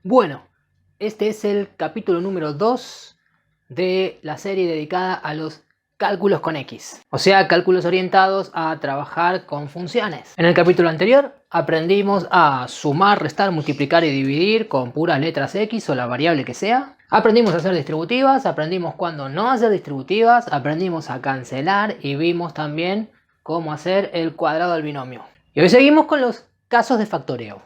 Bueno, este es el capítulo número 2 de la serie dedicada a los cálculos con X. O sea, cálculos orientados a trabajar con funciones. En el capítulo anterior aprendimos a sumar, restar, multiplicar y dividir con puras letras X o la variable que sea. Aprendimos a hacer distributivas, aprendimos cuándo no hacer distributivas, aprendimos a cancelar y vimos también cómo hacer el cuadrado del binomio. Y hoy seguimos con los casos de factoreo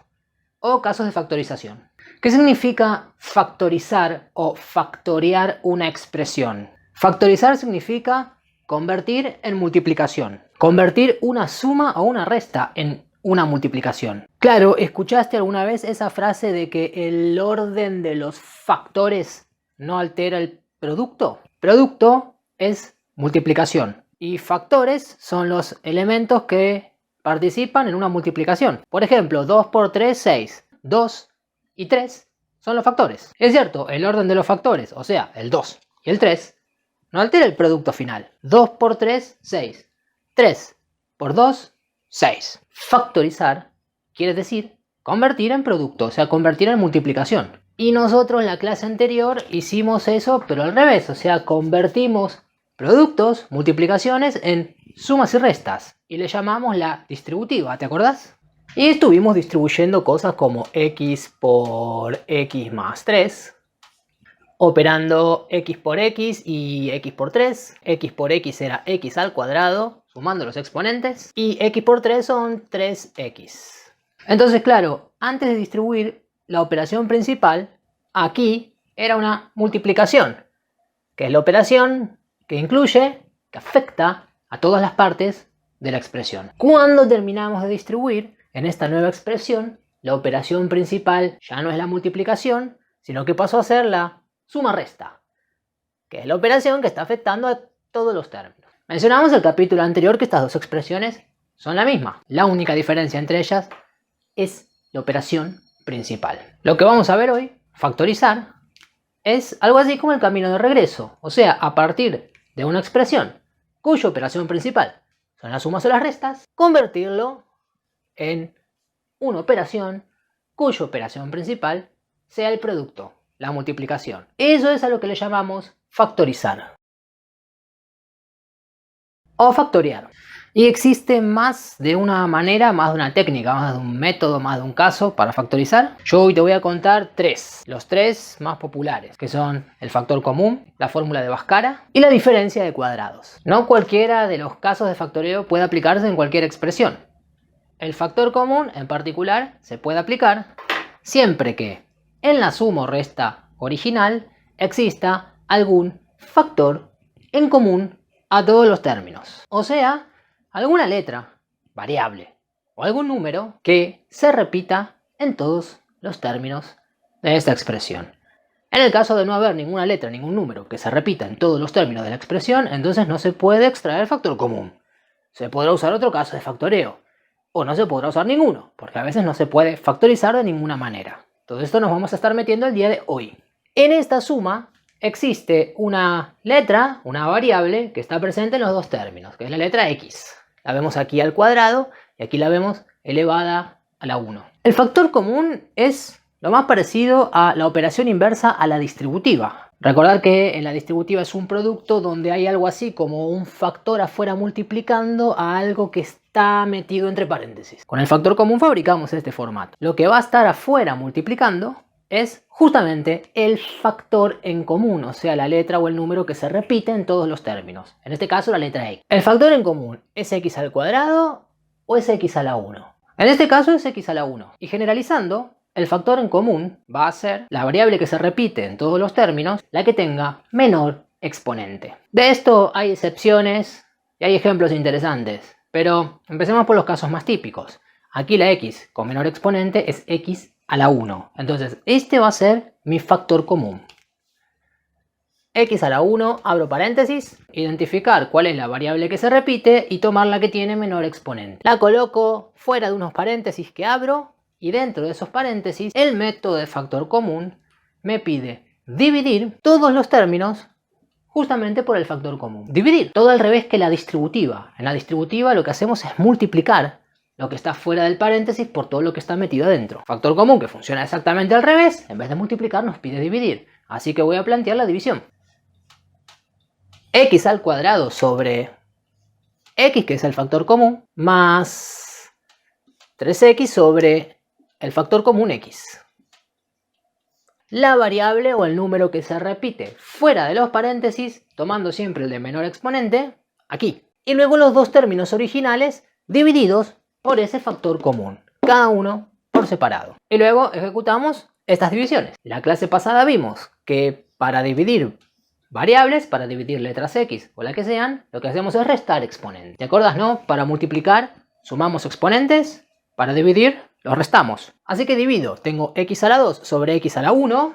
o casos de factorización. ¿Qué significa factorizar o factorear una expresión? Factorizar significa convertir en multiplicación. Convertir una suma o una resta en una multiplicación. Claro, ¿escuchaste alguna vez esa frase de que el orden de los factores no altera el producto? Producto es multiplicación y factores son los elementos que participan en una multiplicación. Por ejemplo, 2 por 3, 6. 2 y 3 son los factores. Es cierto, el orden de los factores, o sea, el 2 y el 3, no altera el producto final. 2 por 3, 6. 3 por 2, 6. Factorizar quiere decir convertir en producto, o sea, convertir en multiplicación. Y nosotros en la clase anterior hicimos eso, pero al revés, o sea, convertimos productos, multiplicaciones, en sumas y restas. Y le llamamos la distributiva, ¿te acordás? Y estuvimos distribuyendo cosas como x por x más 3, operando x por x y x por 3. X por x era x al cuadrado, sumando los exponentes. Y x por 3 son 3x. Entonces, claro, antes de distribuir la operación principal, aquí era una multiplicación, que es la operación que incluye, que afecta a todas las partes de la expresión. Cuando terminamos de distribuir, en esta nueva expresión, la operación principal ya no es la multiplicación, sino que pasó a ser la suma-resta, que es la operación que está afectando a todos los términos. Mencionamos en el capítulo anterior que estas dos expresiones son la misma. La única diferencia entre ellas es la operación principal. Lo que vamos a ver hoy, factorizar, es algo así como el camino de regreso. O sea, a partir de una expresión cuya operación principal son las sumas o las restas, convertirlo en una operación cuya operación principal sea el producto, la multiplicación. Eso es a lo que le llamamos factorizar o factorear. Y existe más de una manera, más de una técnica, más de un método, más de un caso para factorizar. Yo hoy te voy a contar tres, los tres más populares, que son el factor común, la fórmula de Bhaskara y la diferencia de cuadrados. No cualquiera de los casos de factoreo puede aplicarse en cualquier expresión. El factor común, en particular, se puede aplicar siempre que en la suma o resta original exista algún factor en común a todos los términos. O sea, alguna letra, variable o algún número que se repita en todos los términos de esta expresión. En el caso de no haber ninguna letra, ningún número que se repita en todos los términos de la expresión, entonces no se puede extraer el factor común. Se podrá usar otro caso de factoreo. O no se podrá usar ninguno, porque a veces no se puede factorizar de ninguna manera. Todo esto nos vamos a estar metiendo el día de hoy. En esta suma existe una letra, una variable, que está presente en los dos términos, que es la letra x. La vemos aquí al cuadrado y aquí la vemos elevada a la 1. El factor común es lo más parecido a la operación inversa a la distributiva. Recordar que en la distributiva es un producto donde hay algo así como un factor afuera multiplicando a algo que está metido entre paréntesis. Con el factor común fabricamos este formato. Lo que va a estar afuera multiplicando es justamente el factor en común, o sea, la letra o el número que se repite en todos los términos. En este caso, la letra x. ¿El factor en común es x al cuadrado o es x a la 1? En este caso es x a la 1. Y generalizando, el factor en común va a ser la variable que se repite en todos los términos, la que tenga menor exponente. De esto hay excepciones y hay ejemplos interesantes, pero empecemos por los casos más típicos. Aquí la x con menor exponente es x a la 1. Entonces este va a ser mi factor común. X a la 1, abro paréntesis, identificar cuál es la variable que se repite y tomar la que tiene menor exponente. La coloco fuera de unos paréntesis que abro y dentro de esos paréntesis el método de factor común me pide dividir todos los términos justamente por el factor común. Dividir, todo al revés que la distributiva. En la distributiva lo que hacemos es multiplicar lo que está fuera del paréntesis por todo lo que está metido adentro. Factor común que funciona exactamente al revés, en vez de multiplicar nos pide dividir. Así que voy a plantear la división. X al cuadrado sobre X, que es el factor común, más 3X sobre el factor común X. La variable o el número que se repite fuera de los paréntesis, tomando siempre el de menor exponente, aquí. Y luego los dos términos originales divididos por ese factor común, cada uno por separado. Y luego ejecutamos estas divisiones. La clase pasada vimos que para dividir variables, para dividir letras X o la que sean, lo que hacemos es restar exponentes. ¿Te acuerdas, no? Para multiplicar sumamos exponentes, para dividir los restamos. Así que divido, tengo X a la 2 sobre X a la 1.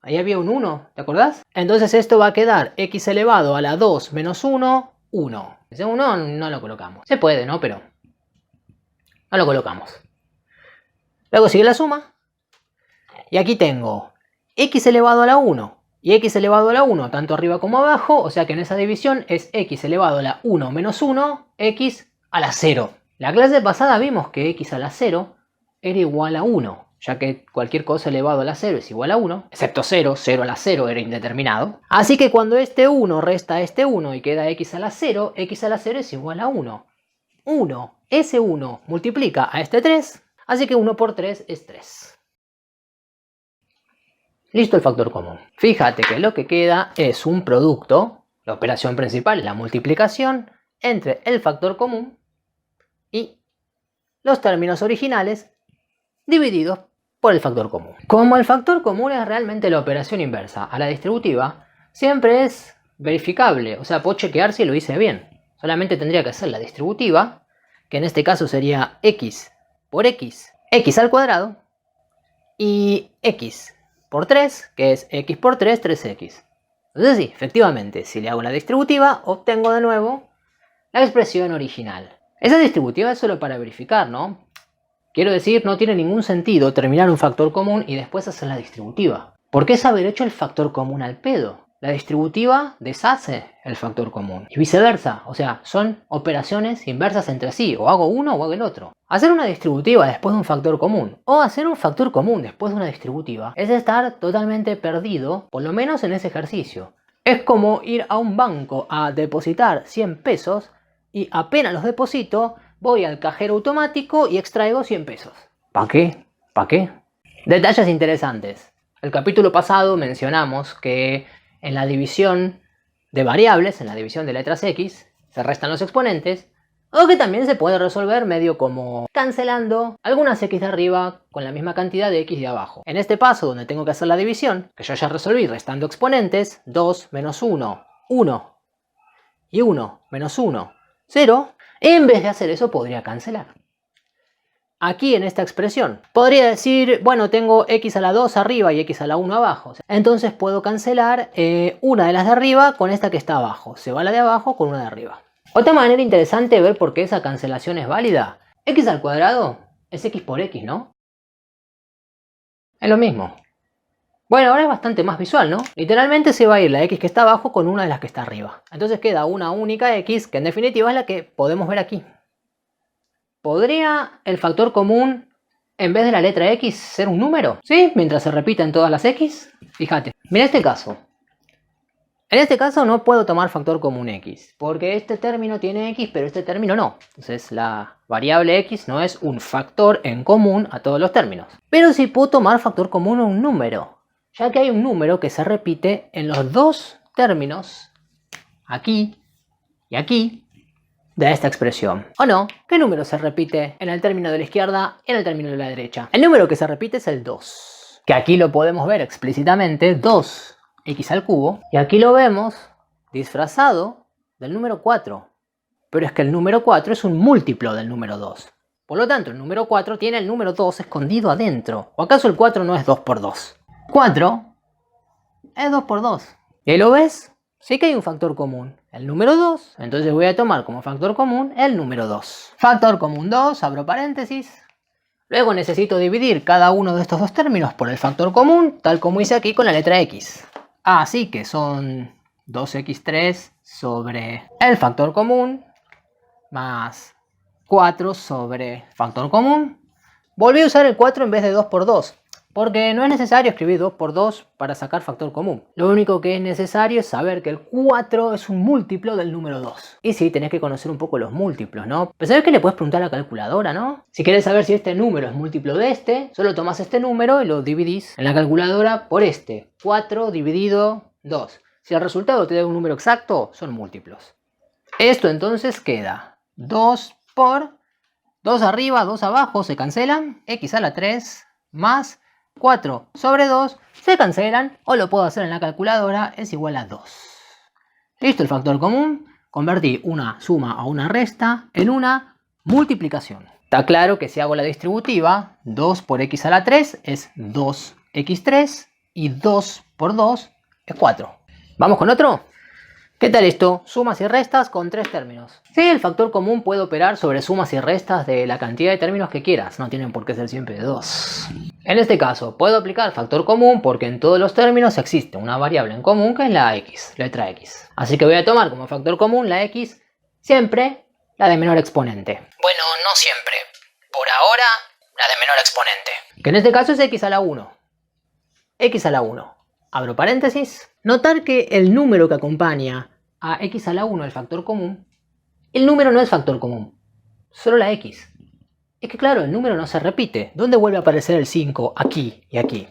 Ahí había un 1, ¿te acordás? Entonces esto va a quedar X elevado a la 2 menos 1, 1. Ese 1 no lo colocamos. Se puede, ¿no? Pero no lo colocamos. Luego sigue la suma. Y aquí tengo X elevado a la 1 y X elevado a la 1, tanto arriba como abajo. O sea que en esa división es X elevado a la 1 menos 1, X a la 0. La clase pasada vimos que X a la 0 era igual a 1, ya que cualquier cosa elevado a la 0 es igual a 1, excepto 0, 0 a la 0 era indeterminado. Así que cuando este 1 resta a este 1 y queda X a la 0 es igual a 1. 1, ese 1 multiplica a este 3, así que 1 por 3 es 3. Listo el factor común. Fíjate que lo que queda es un producto, la operación principal es la multiplicación, entre el factor común y los términos originales divididos por el factor común. Como el factor común es realmente la operación inversa a la distributiva, siempre es verificable, o sea, puedo chequear si lo hice bien. Solamente tendría que hacer la distributiva, que en este caso sería X por X, X al cuadrado, y X por 3, que es X por 3, 3X. Entonces sí, efectivamente, si le hago la distributiva, obtengo de nuevo la expresión original. Esa distributiva es solo para verificar, ¿no? Quiero decir, no tiene ningún sentido terminar un factor común y después hacer la distributiva. Porque es haber hecho el factor común al pedo. La distributiva deshace el factor común. Y viceversa, o sea, son operaciones inversas entre sí. O hago uno o hago el otro. Hacer una distributiva después de un factor común o hacer un factor común después de una distributiva es estar totalmente perdido, por lo menos en ese ejercicio. Es como ir a un banco a depositar 100 pesos y apenas los deposito, voy al cajero automático y extraigo 100 pesos. ¿Para qué? ¿Para qué? Detalles interesantes. El capítulo pasado mencionamos que en la división de variables, en la división de letras X, se restan los exponentes, o que también se puede resolver medio como cancelando algunas X de arriba con la misma cantidad de X de abajo. En este paso donde tengo que hacer la división, que yo ya resolví restando exponentes, 2 menos 1, 1, y 1 menos 1, 0, en vez de hacer eso podría cancelar. Aquí en esta expresión podría decir, bueno, tengo X a la 2 arriba y X a la 1 abajo. Entonces puedo cancelar una de las de arriba con esta que está abajo. Se va la de abajo con una de arriba. Otra manera interesante de ver por qué esa cancelación es válida. X al cuadrado es X por X, ¿no? Es lo mismo. Bueno, ahora es bastante más visual, ¿no? Literalmente se va a ir la X que está abajo con una de las que está arriba. Entonces queda una única X, que en definitiva es la que podemos ver aquí. ¿Podría el factor común, en vez de la letra X, ser un número? ¿Sí? Mientras se repiten todas las X. Fíjate. Mira este caso. En este caso no puedo tomar factor común X, porque este término tiene X, pero este término no. Entonces la variable X no es un factor en común a todos los términos. Pero sí puedo tomar factor común a un número, ya que hay un número que se repite en los dos términos, aquí y aquí, de esta expresión. ¿O no? ¿Qué número se repite en el término de la izquierda y en el término de la derecha? El número que se repite es el 2, que aquí lo podemos ver explícitamente, 2x al cubo, y aquí lo vemos disfrazado del número 4. Pero es que el número 4 es un múltiplo del número 2. Por lo tanto, el número 4 tiene el número 2 escondido adentro. ¿O acaso el 4 no es 2 por 2? 4 es 2 por 2. ¿Y ahí lo ves? Sí que hay un factor común, el número 2, entonces voy a tomar como factor común el número 2. Factor común 2, abro paréntesis. Luego necesito dividir cada uno de estos dos términos por el factor común, tal como hice aquí con la letra X. Así que son 2x3 sobre el factor común más 4 sobre factor común. Volví a usar el 4 en vez de 2 por 2, porque no es necesario escribir 2 por 2 para sacar factor común. Lo único que es necesario es saber que el 4 es un múltiplo del número 2. Y sí, tenés que conocer un poco los múltiplos, ¿no? Pero sabés que le puedes preguntar a la calculadora, ¿no? Si querés saber si este número es múltiplo de este, solo tomás este número y lo dividís en la calculadora por este. 4 dividido 2. Si el resultado te da un número exacto, son múltiplos. Esto entonces queda 2 por 2 arriba, 2 abajo, se cancelan. X a la 3 más 4 sobre 2 se cancelan, o lo puedo hacer en la calculadora, es igual a 2. Listo el factor común. Convertí una suma o una resta en una multiplicación. Está claro que si hago la distributiva, 2 por x a la 3 es 2x3 y 2 por 2 es 4. ¿Vamos con otro? ¿Qué tal esto? Sumas y restas con 3 términos. Sí, el factor común puede operar sobre sumas y restas de la cantidad de términos que quieras. No tienen por qué ser siempre de 2. En este caso, puedo aplicar factor común porque en todos los términos existe una variable en común que es la x, letra x. Así que voy a tomar como factor común la x, siempre la de menor exponente. Bueno, no siempre. Por ahora, la de menor exponente. Que en este caso es x a la 1. X a la 1. Abro paréntesis. Notar que el número que acompaña a x a la 1, el factor común, el número no es factor común, solo la x. Es que claro, el número no se repite. ¿Dónde vuelve a aparecer el 5? Aquí y aquí.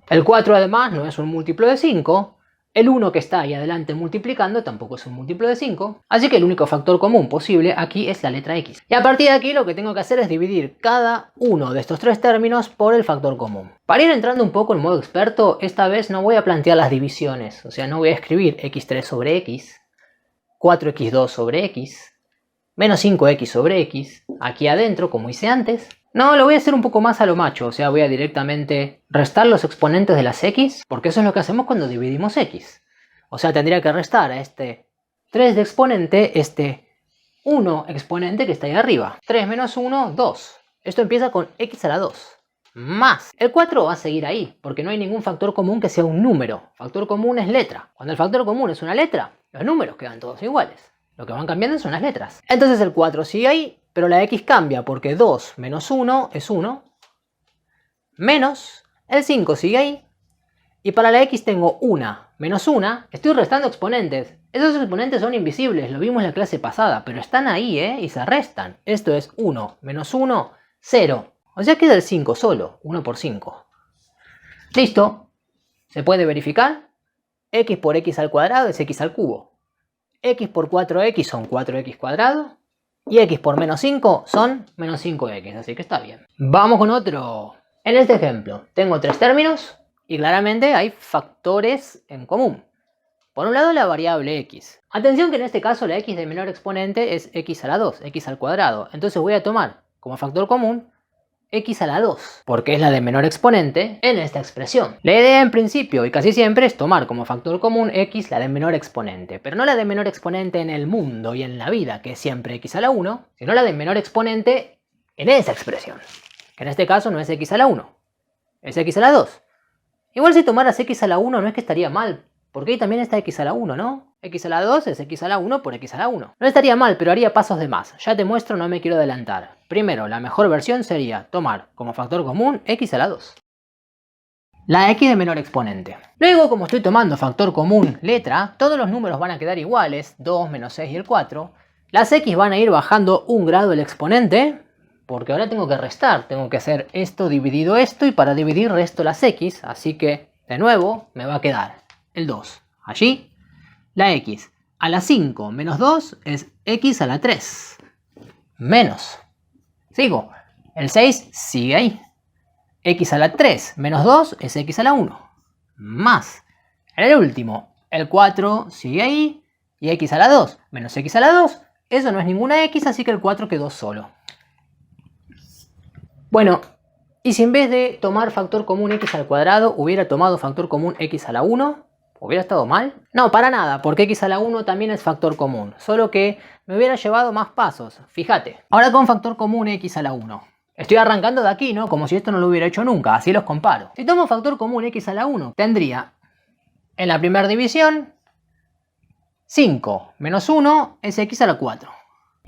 El 4 además no es un múltiplo de 5. El 1 que está ahí adelante multiplicando tampoco es un múltiplo de 5. Así que el único factor común posible aquí es la letra x. Y a partir de aquí lo que tengo que hacer es dividir cada uno de estos 3 términos por el factor común. Para ir entrando un poco en modo experto, esta vez no voy a plantear las divisiones. O sea, no voy a escribir x3 sobre x, 4x2 sobre x, menos 5x sobre x, aquí adentro como hice antes. No, lo voy a hacer un poco más a lo macho, o sea, voy a directamente restar los exponentes de las x, porque eso es lo que hacemos cuando dividimos x. O sea, tendría que restar a este 3 de exponente, este 1 exponente que está ahí arriba. 3 menos 1, 2. Esto empieza con x a la 2. Más. El 4 va a seguir ahí, porque no hay ningún factor común que sea un número. Factor común es letra. Cuando el factor común es una letra, los números quedan todos iguales. Lo que van cambiando son las letras. Entonces el 4 sigue ahí, pero la x cambia porque 2 menos 1 es 1. Menos, el 5 sigue ahí. Y para la x tengo 1 menos 1. Estoy restando exponentes. Esos exponentes son invisibles, lo vimos en la clase pasada, pero están ahí, y se restan. Esto es 1 menos 1, 0. O sea queda el 5 solo, 1 por 5. Listo. ¿Se puede verificar? X por x al cuadrado es x al cubo. X por 4x son 4x cuadrado. Y x por menos 5 son menos 5x, así que está bien. Vamos con otro. En este ejemplo tengo 3 términos y claramente hay factores en común. Por un lado la variable x. Atención que en este caso la x de menor exponente es x a la 2, x al cuadrado. Entonces voy a tomar como factor común x a la 2, porque es la de menor exponente en esta expresión. La idea en principio y casi siempre es tomar como factor común x la de menor exponente, pero no la de menor exponente en el mundo y en la vida, que es siempre x a la 1, sino la de menor exponente en esa expresión, que en este caso no es x a la 1, es x a la 2. Igual si tomaras x a la 1 no es que estaría mal, porque ahí también está x a la 1, ¿no? X a la 2 es x a la 1 por x a la 1. No estaría mal, pero haría pasos de más. Ya te muestro, no me quiero adelantar. Primero, la mejor versión sería tomar como factor común x a la 2. La x de menor exponente. Luego, como estoy tomando factor común letra, todos los números van a quedar iguales, 2, menos 6 y el 4. Las x van a ir bajando un grado el exponente, porque ahora tengo que restar. Tengo que hacer esto dividido esto, y para dividir resto las x, así que, de nuevo, me va a quedar el 2 allí. La x a la 5 menos 2 es x a la 3. Menos. Sigo. El 6 sigue ahí. X a la 3 menos 2 es x a la 1. Más. En el último, el 4 sigue ahí. Y x a la 2 menos x a la 2. Eso no es ninguna x, así que el 4 quedó solo. Bueno, y si en vez de tomar factor común x al cuadrado hubiera tomado factor común x a la 1... ¿hubiera estado mal? No, para nada, porque x a la 1 también es factor común, solo que me hubiera llevado más pasos, fíjate. Ahora con factor común x a la 1. Estoy arrancando de aquí, ¿no? Como si esto no lo hubiera hecho nunca, así los comparo. Si tomo factor común x a la 1, tendría en la primera división 5 menos 1 es x a la 4.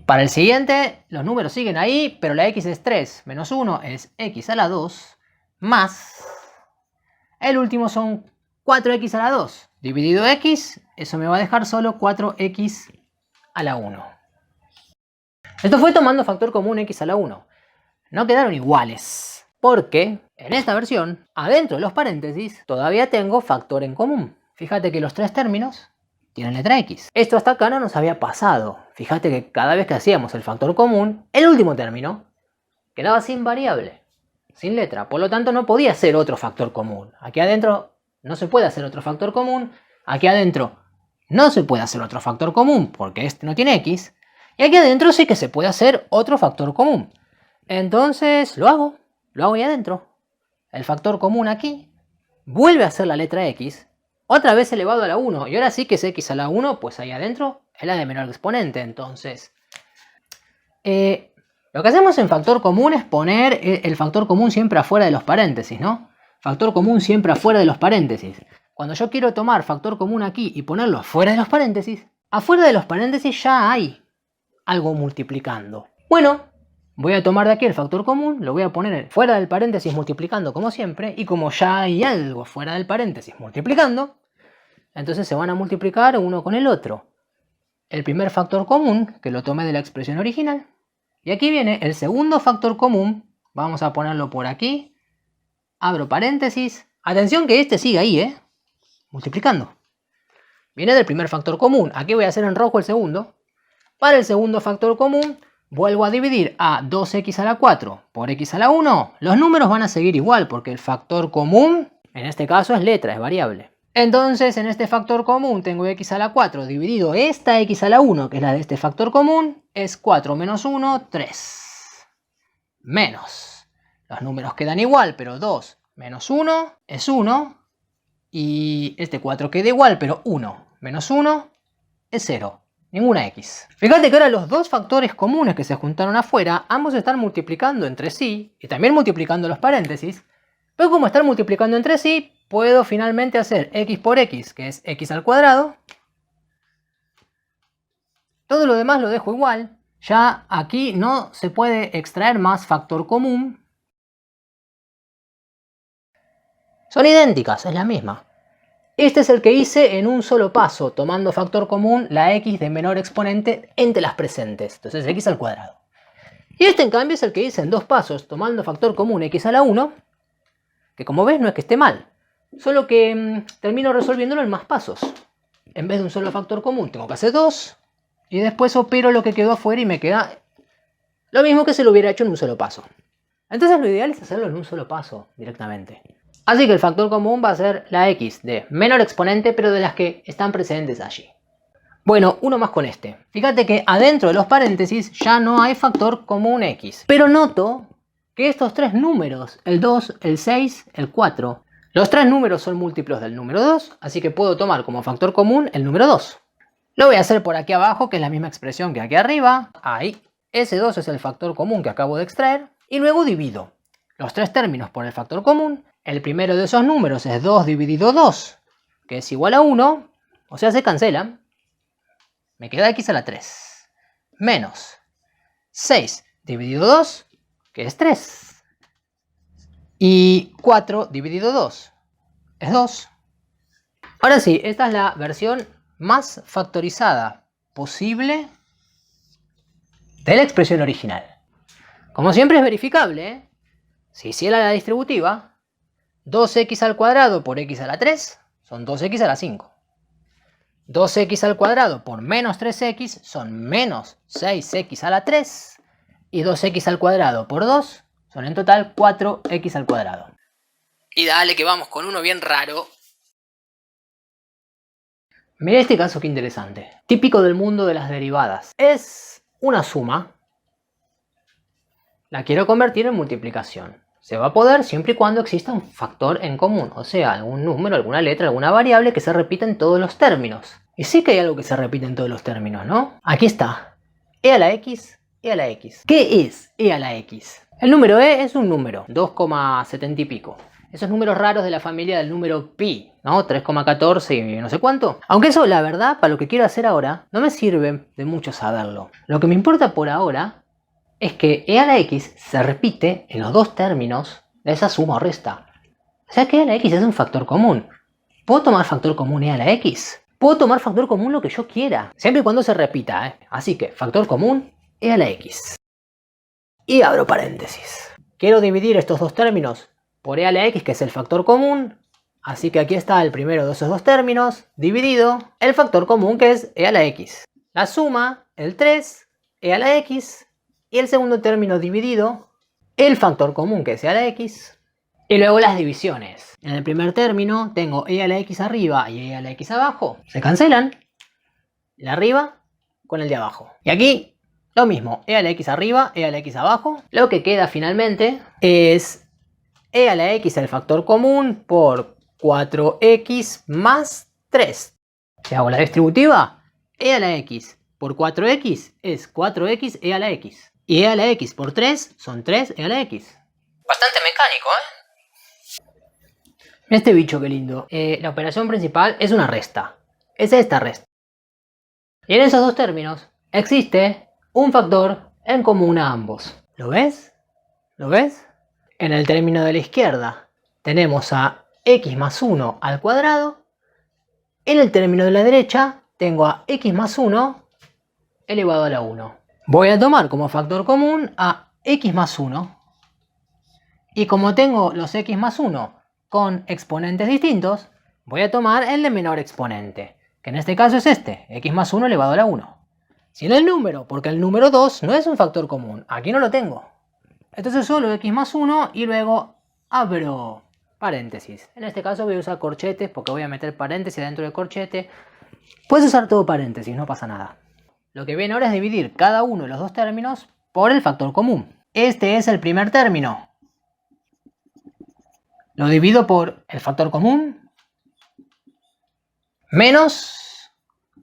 Para el siguiente, los números siguen ahí, pero la x es 3, menos 1 es x a la 2, más el último son 4x a la 2. Dividido x, eso me va a dejar solo 4x a la 1. Esto fue tomando factor común x a la 1. No quedaron iguales, porque en esta versión, adentro de los paréntesis, todavía tengo factor en común. Fíjate que los tres términos tienen letra x. Esto hasta acá no nos había pasado. Fíjate que cada vez que hacíamos el factor común, el último término quedaba sin variable, sin letra. Por lo tanto, no podía ser otro factor común. Aquí adentro no se puede hacer otro factor común. Aquí adentro no se puede hacer otro factor común porque este no tiene x. Y aquí adentro sí que se puede hacer otro factor común. Entonces lo hago ahí adentro. El factor común aquí vuelve a ser la letra x, otra vez elevado a la 1. Y ahora sí que es x a la 1, pues ahí adentro es la de menor exponente. Entonces, lo que hacemos en factor común es poner el factor común siempre afuera de los paréntesis, ¿no? Factor común siempre afuera de los paréntesis. Cuando yo quiero tomar factor común aquí y ponerlo afuera de los paréntesis ya hay algo multiplicando. Bueno, voy a tomar de aquí el factor común, lo voy a poner fuera del paréntesis multiplicando como siempre, y como ya hay algo fuera del paréntesis multiplicando, entonces se van a multiplicar uno con el otro. El primer factor común, que lo tomé de la expresión original, y aquí viene el segundo factor común, vamos a ponerlo por aquí, abro paréntesis, atención que este sigue ahí, multiplicando. Viene del primer factor común, aquí voy a hacer en rojo el segundo. Para el segundo factor común, vuelvo a dividir a 2x a la 4 por x a la 1. Los números van a seguir igual porque el factor común, en este caso es letra, es variable. Entonces en este factor común tengo x a la 4 dividido esta x a la 1, que es la de este factor común, es 4 menos 1, 3. Menos. Los números quedan igual, pero 2 menos 1 es 1. Y este 4 queda igual, pero 1 menos 1 es 0. Ninguna x. Fíjate que ahora los dos factores comunes que se juntaron afuera, ambos están multiplicando entre sí, y también multiplicando los paréntesis, pero como están multiplicando entre sí, puedo finalmente hacer x por x, que es x al cuadrado. Todo lo demás lo dejo igual. Ya aquí no se puede extraer más factor común. Son idénticas, es la misma. Este es el que hice en un solo paso, tomando factor común la x de menor exponente entre las presentes. Entonces x al cuadrado. Y este en cambio es el que hice en dos pasos, tomando factor común x a la 1, que como ves no es que esté mal, solo que termino resolviéndolo en más pasos. En vez de un solo factor común tengo que hacer dos, y después opero lo que quedó afuera y me queda lo mismo que si lo hubiera hecho en un solo paso. Entonces lo ideal es hacerlo en un solo paso directamente. Así que el factor común va a ser la x de menor exponente, pero de las que están presentes allí. Bueno, uno más con este. Fíjate que adentro de los paréntesis ya no hay factor común x. Pero noto que estos tres números, el 2, el 6, el 4, los tres números son múltiplos del número 2, así que puedo tomar como factor común el número 2. Lo voy a hacer por aquí abajo, que es la misma expresión que aquí arriba. Ahí. Ese 2 es el factor común que acabo de extraer. Y luego divido los tres términos por el factor común. El primero de esos números es 2 dividido 2, que es igual a 1, o sea, se cancelan. Me queda x a la 3, menos 6 dividido 2, que es 3. Y 4 dividido 2, es 2. Ahora sí, esta es la versión más factorizada posible de la expresión original. Como siempre es verificable, Si hiciera la distributiva, 2x al cuadrado por x a la 3 son 2x a la 5. 2x al cuadrado por menos 3x son menos 6x a la 3. Y 2x al cuadrado por 2 son en total 4x al cuadrado. Y dale que vamos con uno bien raro. Mira este caso que interesante. Típico del mundo de las derivadas. Es una suma. La quiero convertir en multiplicación. Se va a poder siempre y cuando exista un factor en común. O sea, algún número, alguna letra, alguna variable que se repita en todos los términos. Y sí que hay algo que se repite en todos los términos, ¿no? Aquí está. E a la x, e a la x. ¿Qué es e a la x? El número e es un número, 2,70 y pico. esos números raros de la familia del número pi, ¿no? 3,14 y no sé cuánto. Aunque eso, la verdad, para lo que quiero hacer ahora, no me sirve de mucho saberlo. Lo que me importa por ahora es que e a la x se repite en los dos términos de esa suma o resta. O sea que e a la x es un factor común. ¿Puedo tomar factor común e a la x? Puedo tomar factor común lo que yo quiera, siempre y cuando se repita, ¿eh? Así que factor común e a la x. Y abro paréntesis. Quiero dividir estos dos términos por e a la x, que es el factor común. Así que aquí está el primero de esos dos términos, dividido el factor común, que es e a la x. La suma, el 3, e a la x. Y el segundo término dividido, el factor común, que es e a la x. Y luego las divisiones. En el primer término tengo e a la x arriba y e a la x abajo. Se cancelan. El de arriba con el de abajo. Y aquí lo mismo. E a la x arriba, e a la x abajo. Lo que queda finalmente es e a la x, el factor común, por 4x más 3. Si hago la distributiva, e a la x por 4x es 4x e a la x. Y e a la x por 3 son 3 e a la x. Bastante mecánico, ¿eh? Este bicho, qué lindo. La operación principal es una resta. Es esta resta. Y en esos dos términos existe un factor en común a ambos. ¿Lo ves? ¿Lo ves? En el término de la izquierda tenemos a x más 1 al cuadrado. En el término de la derecha tengo a x más 1 elevado a la 1. Voy a tomar como factor común a x más 1. Y como tengo los x más 1 con exponentes distintos, voy a tomar el de menor exponente, que en este caso es este, x más 1 elevado a la 1. Sin el número, porque el número 2 no es un factor común, aquí no lo tengo. Entonces solo x más 1 y luego abro paréntesis. En este caso voy a usar corchetes porque voy a meter paréntesis dentro del corchete. Puedes usar todo paréntesis, no pasa nada. Lo que viene ahora es dividir cada uno de los dos términos por el factor común. Este es el primer término. Lo divido por el factor común menos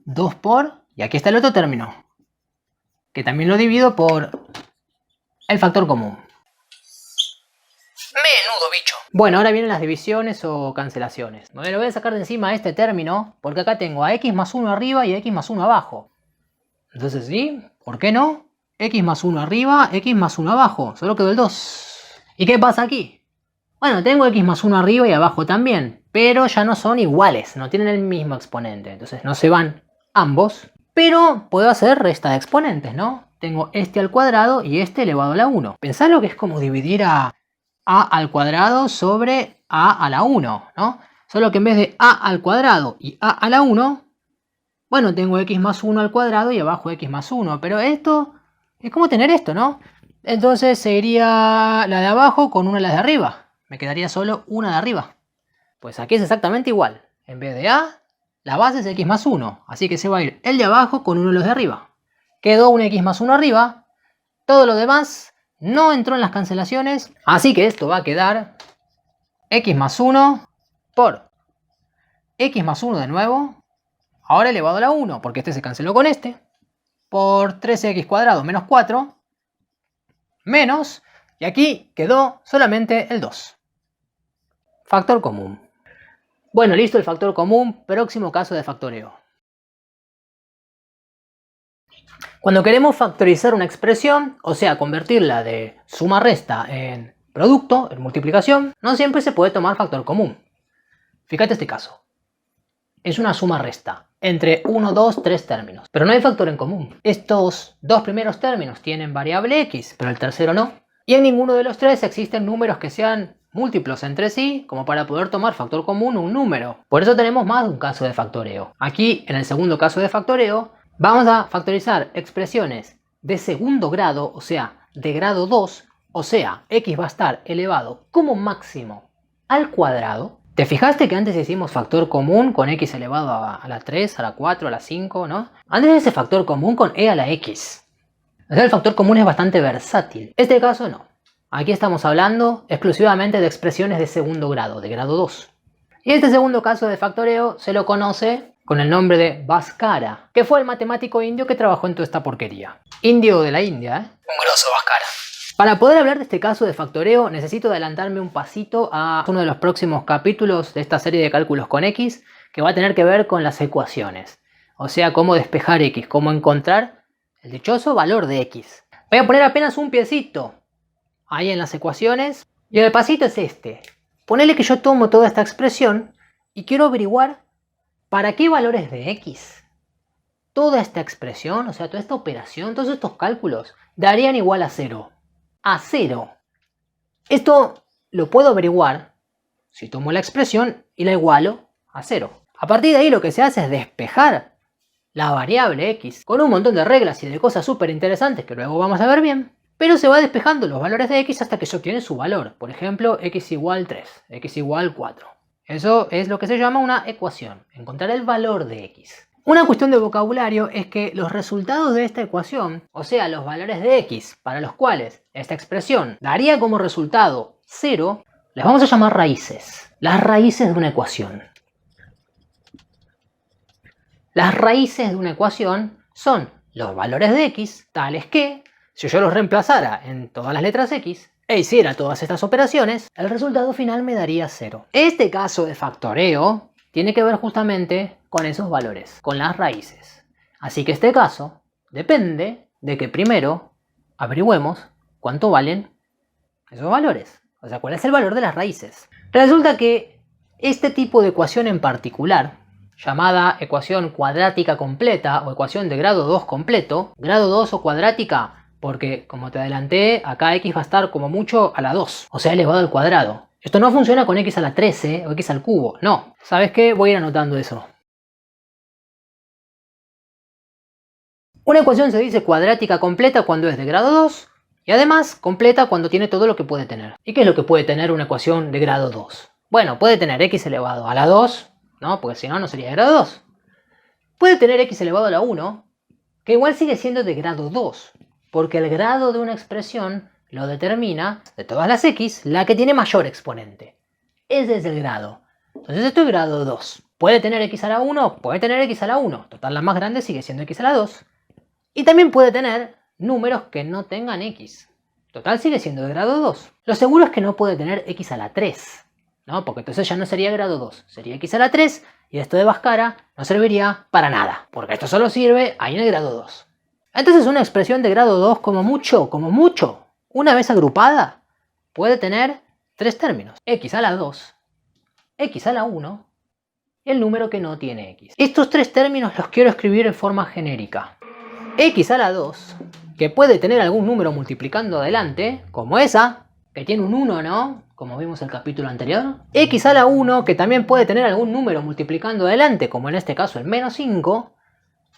2 por, y aquí está el otro término, que también lo divido por el factor común. Menudo bicho. Bueno, ahora vienen las divisiones o cancelaciones. Me lo voy a sacar de encima este término, porque acá tengo a x más 1 arriba y a x más 1 abajo. Entonces sí, ¿por qué no? X más 1 arriba, x más 1 abajo, solo quedó el 2. ¿Y qué pasa aquí? Bueno, tengo x más 1 arriba y abajo también, pero ya no son iguales, no tienen el mismo exponente, entonces no se van ambos, pero puedo hacer resta de exponentes, ¿no? Tengo este al cuadrado y este elevado a la 1. Pensá lo que es como dividir a al cuadrado sobre a la 1, ¿no? Solo que en vez de a al cuadrado y a la 1, bueno, tengo x más 1 al cuadrado y abajo x más 1, pero esto es como tener esto, ¿no? Entonces sería la de abajo con una de las de arriba. Me quedaría solo una de arriba. Pues aquí es exactamente igual. En vez de a, la base es x más 1. Así que se va a ir el de abajo con uno de los de arriba. Quedó un x más 1 arriba. Todo lo demás no entró en las cancelaciones. Así que esto va a quedar x más 1 por x más 1 de nuevo. Ahora elevado a la 1, porque este se canceló con este. Por 3x cuadrado menos 4. Menos, y aquí quedó solamente el 2. Factor común. Bueno, listo el factor común, próximo caso de factoreo. Cuando queremos factorizar una expresión, o sea, convertirla de suma-resta en producto, en multiplicación, no siempre se puede tomar factor común. Fíjate este caso. Es una suma-resta entre 1, 2, 3 términos, pero no hay factor en común. Estos dos primeros términos tienen variable x, pero el tercero no. Y en ninguno de los tres existen números que sean múltiplos entre sí, como para poder tomar factor común un número. Por eso tenemos más de un caso de factoreo. Aquí, en el segundo caso de factoreo, vamos a factorizar expresiones de segundo grado, o sea, de grado 2, o sea, x va a estar elevado como máximo al cuadrado. ¿Te fijaste que antes hicimos factor común con x elevado a la 3, a la 4, a la 5, ¿no? Antes ese factor común con e a la x. O sea, el factor común es bastante versátil. Este caso no. Aquí estamos hablando exclusivamente de expresiones de segundo grado, de grado 2. Y este segundo caso de factoreo se lo conoce con el nombre de Bhaskara, que fue el matemático indio que trabajó en toda esta porquería. Indio de la India, ¿eh? Un grosso Bhaskara. Para poder hablar de este caso de factoreo necesito adelantarme un pasito a uno de los próximos capítulos de esta serie de cálculos con X, que va a tener que ver con las ecuaciones. O sea, cómo despejar X, cómo encontrar el dichoso valor de X. Voy a poner apenas un piecito ahí en las ecuaciones. Y el pasito es este. Ponele que yo tomo toda esta expresión y quiero averiguar para qué valores de X toda esta expresión, o sea, toda esta operación, todos estos cálculos, darían igual a 0. A 0. Esto lo puedo averiguar si tomo la expresión y la igualo a 0. A partir de ahí lo que se hace es despejar la variable X con un montón de reglas y de cosas súper interesantes que luego vamos a ver bien. Pero se va despejando los valores de X hasta que se obtiene su valor. Por ejemplo, X igual 3, X igual 4. Eso es lo que se llama una ecuación, encontrar el valor de X. Una cuestión de vocabulario es que los resultados de esta ecuación, o sea, los valores de X para los cuales esta expresión daría como resultado 0, les vamos a llamar raíces. Las raíces de una ecuación. Las raíces de una ecuación son los valores de X, tales que, si yo los reemplazara en todas las letras X e hiciera todas estas operaciones, el resultado final me daría 0. Este caso de factoreo tiene que ver justamente con esos valores, con las raíces. Así que este caso depende de que primero averigüemos cuánto valen esos valores. O sea, cuál es el valor de las raíces. Resulta que este tipo de ecuación en particular, llamada ecuación cuadrática completa o ecuación de grado 2 completo, grado 2 o cuadrática porque, como te adelanté, acá X va a estar como mucho a la 2, o sea, elevado al cuadrado. Esto no funciona con X a la 13 o X al cubo, no. ¿Sabes qué? Voy a ir anotando eso. Una ecuación se dice cuadrática completa cuando es de grado 2 y además completa cuando tiene todo lo que puede tener. ¿Y qué es lo que puede tener una ecuación de grado 2? Bueno, puede tener X elevado a la 2, ¿no? Porque si no, no sería de grado 2. Puede tener X elevado a la 1, que igual sigue siendo de grado 2, porque el grado de una expresión lo determina, de todas las X, la que tiene mayor exponente. Ese es el grado. Entonces esto es grado 2. ¿Puede tener X a la 1? Puede tener X a la 1. Total, la más grande sigue siendo X a la 2. Y también puede tener números que no tengan X. Total, sigue siendo de grado 2. Lo seguro es que no puede tener X a la 3, ¿no? Porque entonces ya no sería grado 2. Sería X a la 3 y esto de Bhaskara no serviría para nada. Porque esto solo sirve ahí en el grado 2. Entonces una expresión de grado 2 como mucho, una vez agrupada, puede tener 3 términos. X a la 2, X a la 1 y el número que no tiene X. Estos 3 términos los quiero escribir en forma genérica. X a la 2, que puede tener algún número multiplicando adelante, como esa, que tiene un 1, ¿no? Como vimos en el capítulo anterior. X a la 1, que también puede tener algún número multiplicando adelante, como en este caso el menos 5.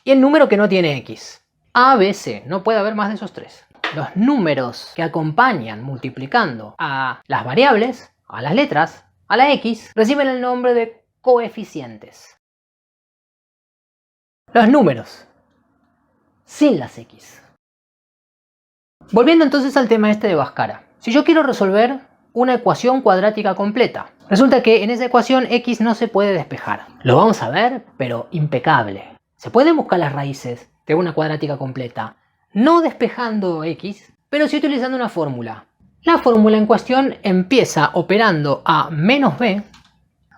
Y el número que no tiene X. A, B, C. No puede haber más de esos 3. Los números que acompañan multiplicando a las variables, a las letras, a la X, reciben el nombre de coeficientes. Los números sin las X. Volviendo entonces al tema este de Bhaskara. Si yo quiero resolver una ecuación cuadrática completa, resulta que en esa ecuación X no se puede despejar. Lo vamos a ver, pero impecable. Se pueden buscar las raíces de una cuadrática completa, no despejando X, pero sí utilizando una fórmula. La fórmula en cuestión empieza operando a menos b,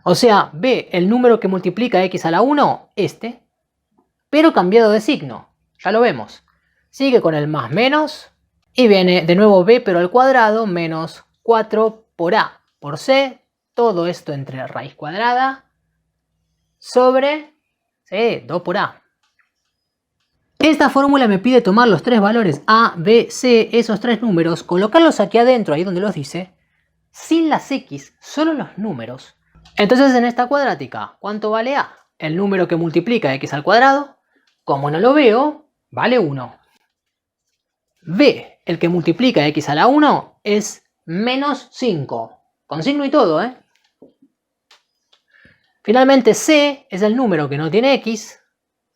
o sea, b, el número que multiplica X a la 1, este, pero cambiado de signo. Ya lo vemos. Sigue con el más menos y viene de nuevo b pero al cuadrado menos 4 por a por c, todo esto entre raíz cuadrada sobre 2 por a. Esta fórmula me pide tomar los 3 valores a, b, c, esos 3 números, colocarlos aquí adentro, ahí donde los dice, sin las x, solo los números. Entonces en esta cuadrática, ¿cuánto vale a? El número que multiplica x al cuadrado, como no lo veo, vale 1. B, el que multiplica x a la 1, es menos 5. Con signo y todo, ¿eh? Finalmente C es el número que no tiene x,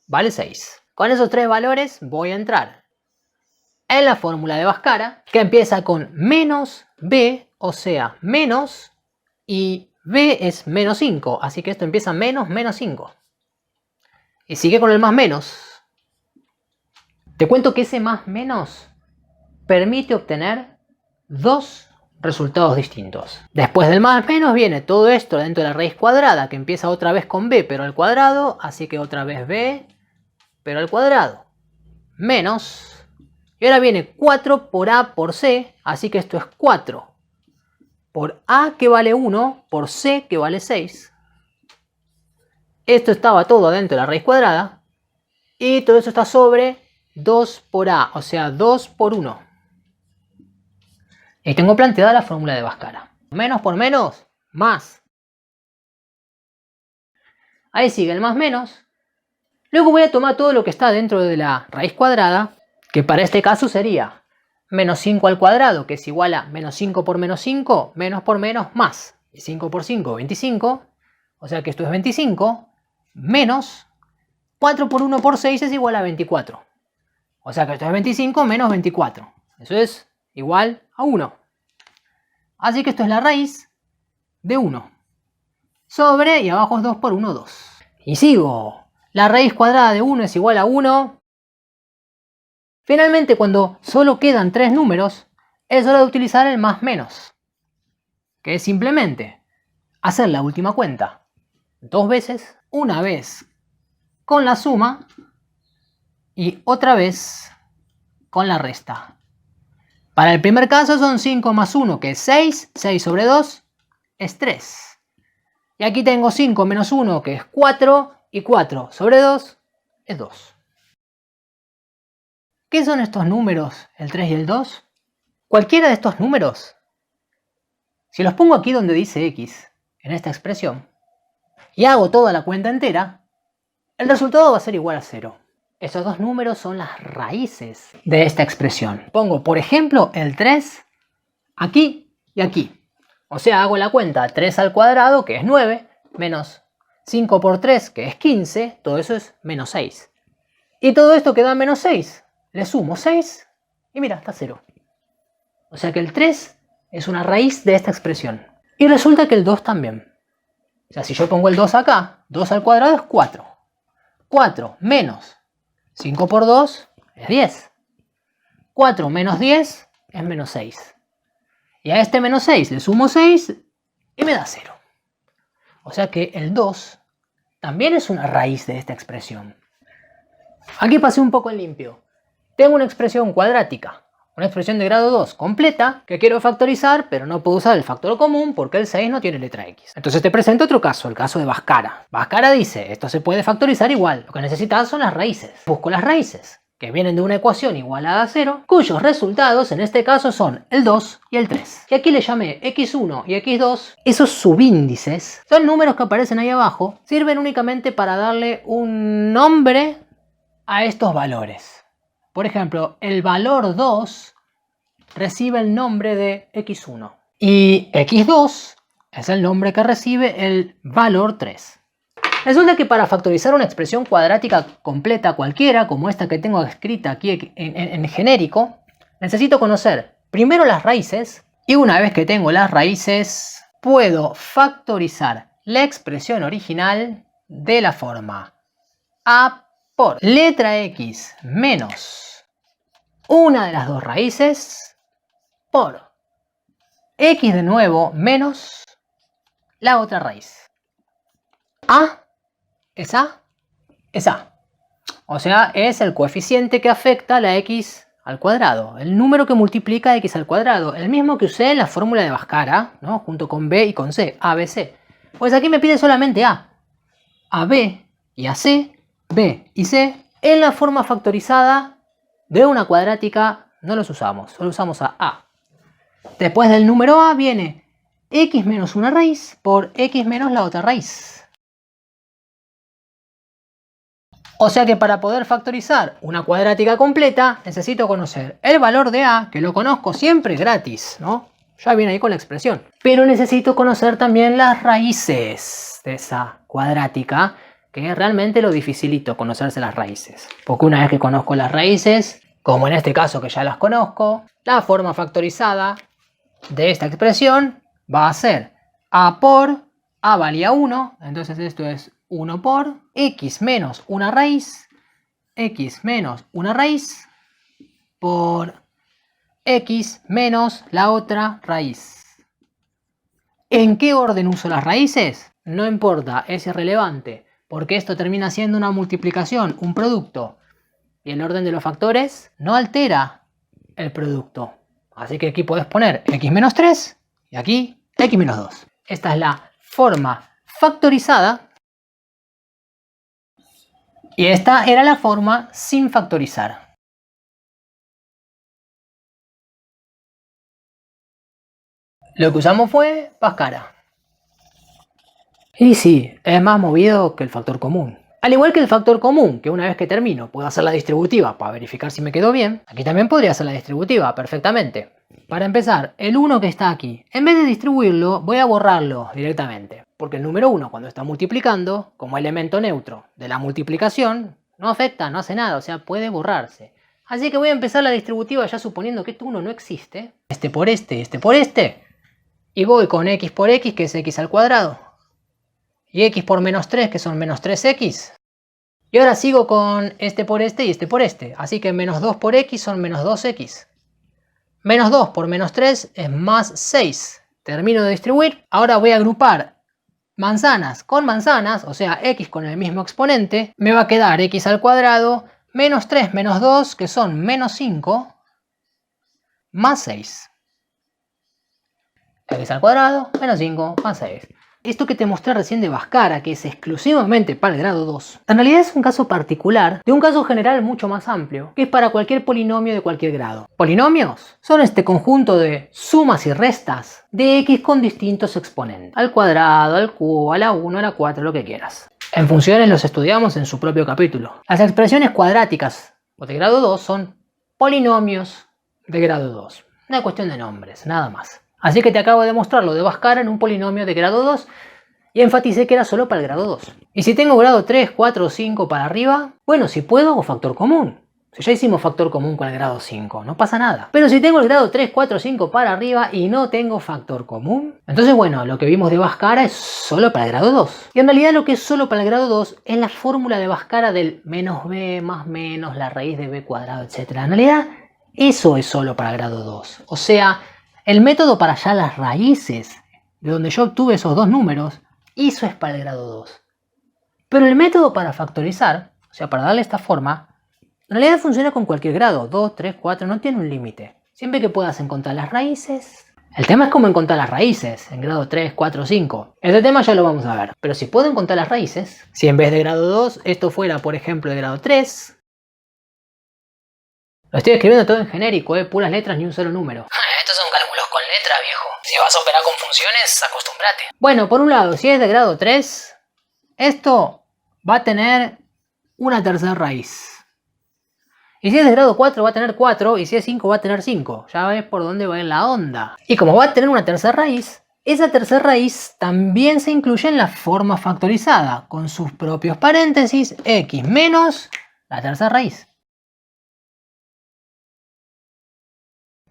vale 6. Con esos 3 valores voy a entrar en la fórmula de Bhaskara, que empieza con menos b, o sea, menos, y b es menos 5, así que esto empieza menos 5. Y sigue con el más menos. Te cuento que ese más menos permite obtener dos resultados distintos. Después del más menos viene todo esto dentro de la raíz cuadrada, que empieza otra vez con b pero al cuadrado, así que otra vez b pero al cuadrado, menos, y ahora viene 4 por a por c, así que esto es 4 por a que vale 1 por c que vale 6. Esto estaba todo dentro de la raíz cuadrada y todo eso está sobre 2 por a, o sea 2 por 1. Y tengo planteada la fórmula de Bhaskara. Menos por menos, más. Ahí sigue el más menos. Luego voy a tomar todo lo que está dentro de la raíz cuadrada, que para este caso sería menos 5 al cuadrado, que es igual a menos 5 por menos 5, menos por menos, más. Y 5 por 5, 25. O sea que esto es 25, menos 4 por 1 por 6 es igual a 24. O sea que esto es 25 menos 24. Eso es igual a 1. Así que esto es la raíz de 1. Sobre, y abajo es 2 por 1, 2. Y sigo. La raíz cuadrada de 1 es igual a 1. Finalmente, cuando solo quedan 3 números, es hora de utilizar el más menos. Que es simplemente hacer la última cuenta 2 veces. Una vez con la suma y otra vez con la resta. Para el primer caso son 5 más 1, que es 6. 6 sobre 2 es 3. Y aquí tengo 5 menos 1, que es 4. Y 4 sobre 2 es 2. ¿Qué son estos números, el 3 y el 2? Cualquiera de estos números, si los pongo aquí donde dice x, en esta expresión, y hago toda la cuenta entera, el resultado va a ser igual a 0. Estos dos números son las raíces de esta expresión. Pongo, por ejemplo, el 3 aquí y aquí. O sea, hago la cuenta 3 al cuadrado, que es 9, menos 5 por 3, que es 15, todo eso es menos 6. Y todo esto queda menos 6. Le sumo 6 y mira, está 0. O sea que el 3 es una raíz de esta expresión. Y resulta que el 2 también. O sea, si yo pongo el 2 acá, 2 al cuadrado es 4. 4 menos 5 por 2 es 10. 4 menos 10 es menos 6. Y a este menos 6 le sumo 6 y me da 0. O sea que el 2 también es una raíz de esta expresión. Aquí pasé un poco en limpio. Tengo una expresión cuadrática, una expresión de grado 2 completa, que quiero factorizar, pero no puedo usar el factor común porque el 6 no tiene letra x. Entonces te presento otro caso, el caso de Bhaskara. Bhaskara dice, esto se puede factorizar igual, lo que necesitas son las raíces. Busco las raíces, que vienen de una ecuación igualada a 0, cuyos resultados en este caso son el 2 y el 3. Y aquí le llamé x1 y x2. Esos subíndices son números que aparecen ahí abajo, sirven únicamente para darle un nombre a estos valores. Por ejemplo, el valor 2 recibe el nombre de x1 y x2 es el nombre que recibe el valor 3. Resulta que para factorizar una expresión cuadrática completa cualquiera, como esta que tengo escrita aquí en genérico, necesito conocer primero las raíces, y una vez que tengo las raíces, puedo factorizar la expresión original de la forma a por letra x menos una de las dos raíces por x de nuevo menos la otra raíz. A es A, es A. O sea, es el coeficiente que afecta a la x al cuadrado. El número que multiplica x al cuadrado. El mismo que usé en la fórmula de Bhaskara, ¿no? Junto con b y con c, a, b, c. Pues aquí me pide solamente A. A, b y a c, b y c, en la forma factorizada de una cuadrática no los usamos. Solo usamos a A. Después del número A viene x menos una raíz por x menos la otra raíz. O sea que para poder factorizar una cuadrática completa necesito conocer el valor de A, que lo conozco siempre gratis, ¿no? Ya viene ahí con la expresión. Pero necesito conocer también las raíces de esa cuadrática, que es realmente lo dificilito, conocerse las raíces. Porque una vez que conozco las raíces, como en este caso que ya las conozco, la forma factorizada de esta expresión va a ser A por A valía 1, entonces esto es 1 por x menos una raíz, x menos una raíz por x menos la otra raíz. ¿En qué orden uso las raíces? No importa, es irrelevante, porque esto termina siendo una multiplicación, un producto. Y el orden de los factores no altera el producto. Así que aquí puedes poner x menos 3 y aquí x menos 2. Esta es la forma factorizada. Y esta era la forma sin factorizar. Lo que usamos fue Bhaskara. Y sí, es más movido que el factor común. Al igual que el factor común, que una vez que termino puedo hacer la distributiva para verificar si me quedó bien, aquí también podría hacer la distributiva perfectamente. Para empezar, el 1 que está aquí, en vez de distribuirlo, voy a borrarlo directamente. Porque el número 1, cuando está multiplicando, como elemento neutro de la multiplicación, no afecta, no hace nada, o sea, puede borrarse. Así que voy a empezar la distributiva ya suponiendo que este 1 no existe. Este por este. Y voy con x por x, que es x al cuadrado. Y x por menos 3, que son menos 3x. Y ahora sigo con este por este y este por este. Así que menos 2 por x son menos 2x. Menos 2 por menos 3 es más 6. Termino de distribuir. Ahora voy a agrupar manzanas con manzanas, o sea, x con el mismo exponente. Me va a quedar x al cuadrado menos 3 menos 2, que son menos 5, más 6. X al cuadrado menos 5 más 6. Esto que te mostré recién de Bhaskara, que es exclusivamente para el grado 2, en realidad es un caso particular de un caso general mucho más amplio, que es para cualquier polinomio de cualquier grado. Polinomios son este conjunto de sumas y restas de x con distintos exponentes. Al cuadrado, al cubo, a la 1, a la 4, lo que quieras. En funciones los estudiamos en su propio capítulo. Las expresiones cuadráticas o de grado 2 son polinomios de grado 2. Una cuestión de nombres, nada más. Así que te acabo de mostrar lo de Bhaskara en un polinomio de grado 2 y enfaticé que era solo para el grado 2. Y si tengo grado 3, 4 o 5 para arriba, bueno, si puedo hago factor común. Si ya hicimos factor común con el grado 5, no pasa nada. Pero si tengo el grado 3, 4 o 5 para arriba y no tengo factor común, entonces bueno, lo que vimos de Bhaskara es solo para el grado 2. Y en realidad lo que es solo para el grado 2 es la fórmula de Bhaskara del menos b más menos la raíz de b cuadrado, etc. En realidad eso es solo para el grado 2. O sea, el método para hallar las raíces, de donde yo obtuve esos dos números, eso es para el grado 2. Pero el método para factorizar, o sea, para darle esta forma, en realidad funciona con cualquier grado, 2, 3, 4, no tiene un límite. Siempre que puedas encontrar las raíces. El tema es cómo encontrar las raíces en grado 3, 4, 5. Ese tema ya lo vamos a ver. Pero si puedo encontrar las raíces, si en vez de grado 2 esto fuera, por ejemplo, de grado 3... Lo estoy escribiendo todo en genérico, puras letras ni un solo número. Estos son cálculos con letra, viejo. Si vas a operar con funciones, acostúmbrate. Bueno, por un lado, si es de grado 3, esto va a tener una tercera raíz. Y si es de grado 4 va a tener 4, y si es 5 va a tener 5. Ya ves por dónde va en la onda. Y como va a tener una tercera raíz, esa tercera raíz también se incluye en la forma factorizada, con sus propios paréntesis, x menos la tercera raíz.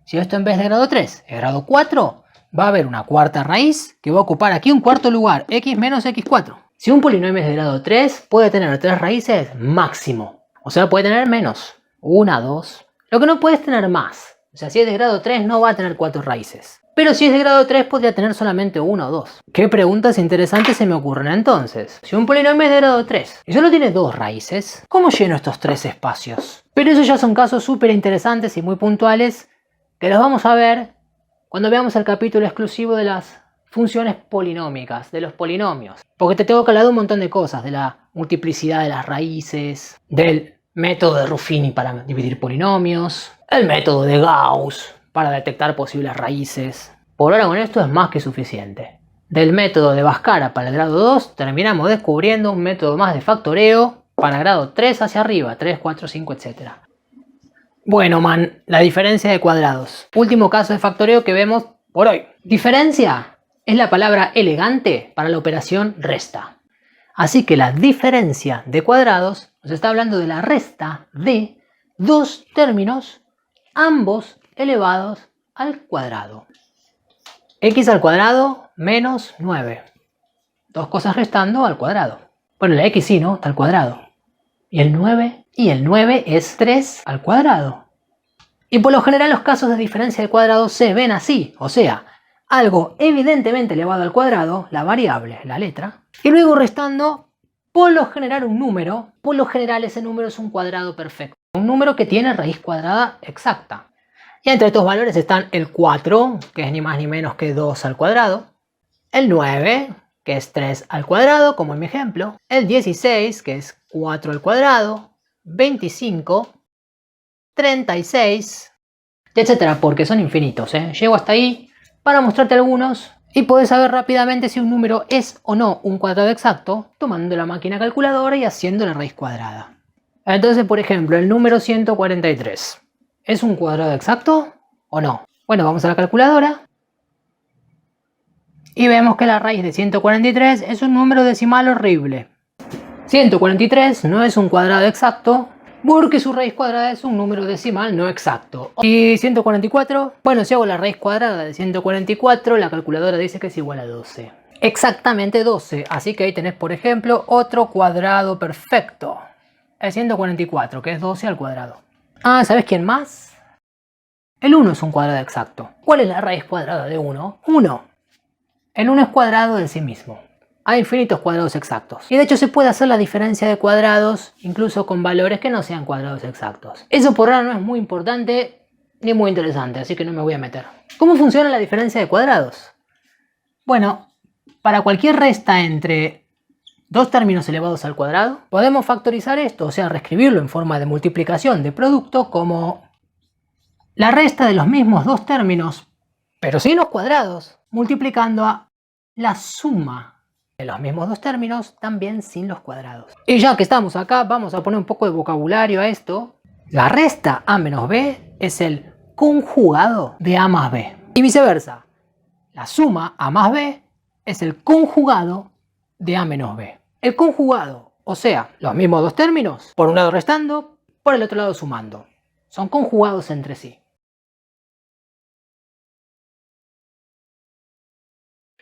Si esto en vez de grado 3 es grado 4, va a haber una cuarta raíz que va a ocupar aquí un cuarto lugar, x menos x4. Si un polinomio es de grado 3, puede tener 3 raíces máximo. O sea, puede tener menos. 1, 2. Lo que no puedes tener más. O sea, si es de grado 3 no va a tener 4 raíces. Pero si es de grado 3 podría tener solamente 1 o 2. ¿Qué preguntas interesantes se me ocurren entonces? Si un polinomio es de grado 3 y solo tiene 2 raíces, ¿cómo lleno estos 3 espacios? Pero esos ya son casos súper interesantes y muy puntuales que los vamos a ver cuando veamos el capítulo exclusivo de las funciones polinómicas, de los polinomios. Porque te tengo que hablar de un montón de cosas, de la multiplicidad de las raíces, del método de Ruffini para dividir polinomios, el método de Gauss para detectar posibles raíces. Por ahora con esto es más que suficiente. Del método de Bhaskara para el grado 2 terminamos descubriendo un método más de factoreo para grado 3 hacia arriba, 3, 4, 5, etc. Bueno, la diferencia de cuadrados. Último caso de factoreo que vemos por hoy. Diferencia es la palabra elegante para la operación resta. Así que la diferencia de cuadrados nos está hablando de la resta de dos términos, ambos elevados al cuadrado. X al cuadrado menos 9. Dos cosas restando al cuadrado. Bueno, la X sí, ¿no? Está al cuadrado. ¿Y el 9? Y el 9 es 3 al cuadrado. Y por lo general los casos de diferencia de cuadrados se ven así, o sea, algo evidentemente elevado al cuadrado, la variable, la letra, y luego restando, por lo general un número, por lo general ese número es un cuadrado perfecto, un número que tiene raíz cuadrada exacta. Y entre estos valores están el 4, que es ni más ni menos que 2 al cuadrado, el 9, que es 3 al cuadrado, como en mi ejemplo, el 16, que es 4 al cuadrado, 25, 36, etcétera, porque son infinitos, Llego hasta ahí para mostrarte algunos y podés saber rápidamente si un número es o no un cuadrado exacto tomando la máquina calculadora y haciendo la raíz cuadrada. Entonces, por ejemplo, el número 143, ¿es un cuadrado exacto o no? Bueno, vamos a la calculadora y vemos que la raíz de 143 es un número decimal horrible. 143 no es un cuadrado exacto porque su raíz cuadrada es un número decimal no exacto. Y 144, bueno, si hago la raíz cuadrada de 144, la calculadora dice que es igual a 12. Exactamente 12, así que ahí tenés, por ejemplo, otro cuadrado perfecto. El 144, que es 12 al cuadrado. Ah, ¿sabes quién más? El 1 es un cuadrado exacto. ¿Cuál es la raíz cuadrada de 1? 1. El 1 es cuadrado en sí mismo. Hay infinitos cuadrados exactos. Y de hecho se puede hacer la diferencia de cuadrados incluso con valores que no sean cuadrados exactos. Eso por ahora no es muy importante ni muy interesante, así que no me voy a meter. ¿Cómo funciona la diferencia de cuadrados? Bueno, para cualquier resta entre dos términos elevados al cuadrado, podemos factorizar esto, o sea, reescribirlo en forma de multiplicación de producto como la resta de los mismos dos términos, pero sin los cuadrados, multiplicando a la suma de los mismos dos términos, también sin los cuadrados. Y ya que estamos acá, vamos a poner un poco de vocabulario a esto. La resta a menos b es el conjugado de a más b. Y viceversa, la suma a más b es el conjugado de a menos b. El conjugado, o sea, los mismos dos términos, por un lado restando, por el otro lado sumando. Son conjugados entre sí.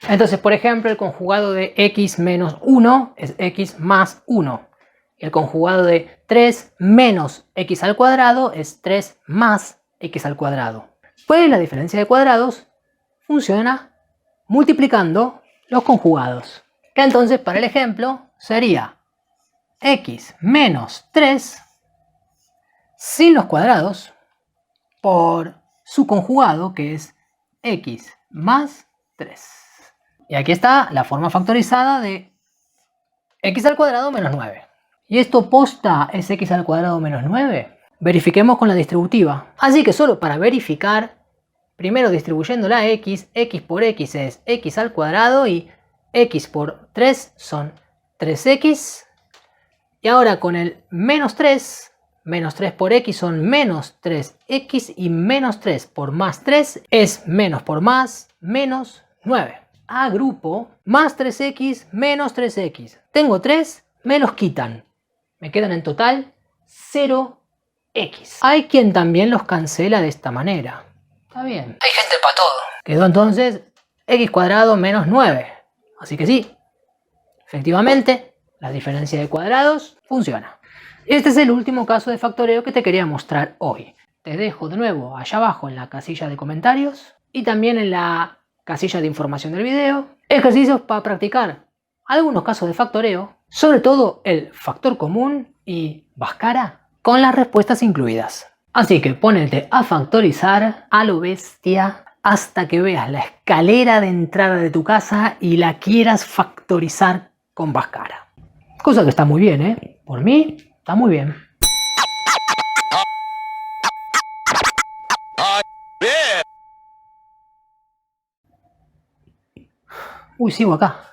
Entonces, por ejemplo, el conjugado de x menos 1 es x más 1. El conjugado de 3 menos x al cuadrado es 3 más x al cuadrado. Pues la diferencia de cuadrados funciona multiplicando los conjugados. Que entonces, para el ejemplo, sería x menos 3 sin los cuadrados por su conjugado, que es x más 3. Y aquí está la forma factorizada de x al cuadrado menos 9. ¿Y esto posta es x al cuadrado menos 9? Verifiquemos con la distributiva. Así que solo para verificar, primero distribuyendo la x por x es x al cuadrado y x por 3 son 3x. Y ahora con el menos 3 por x son menos 3x y menos 3 por más 3 es menos por más menos 9. Agrupo más 3x menos 3x. Tengo 3, me los quitan. Me quedan en total 0x. Hay quien también los cancela de esta manera. Está bien. Hay gente para todo. Quedó entonces x cuadrado menos 9. Así que sí, efectivamente, la diferencia de cuadrados funciona. Este es el último caso de factoreo que te quería mostrar hoy. Te dejo de nuevo allá abajo en la casilla de comentarios y también en la casilla de información del video ejercicios para practicar algunos casos de factoreo, sobre todo el factor común y Bhaskara con las respuestas incluidas. Así que ponete a factorizar a lo bestia hasta que veas la escalera de entrada de tu casa y la quieras factorizar con Bhaskara. Cosa que está muy bien, Por mí, está muy bien. Uy, sigo acá.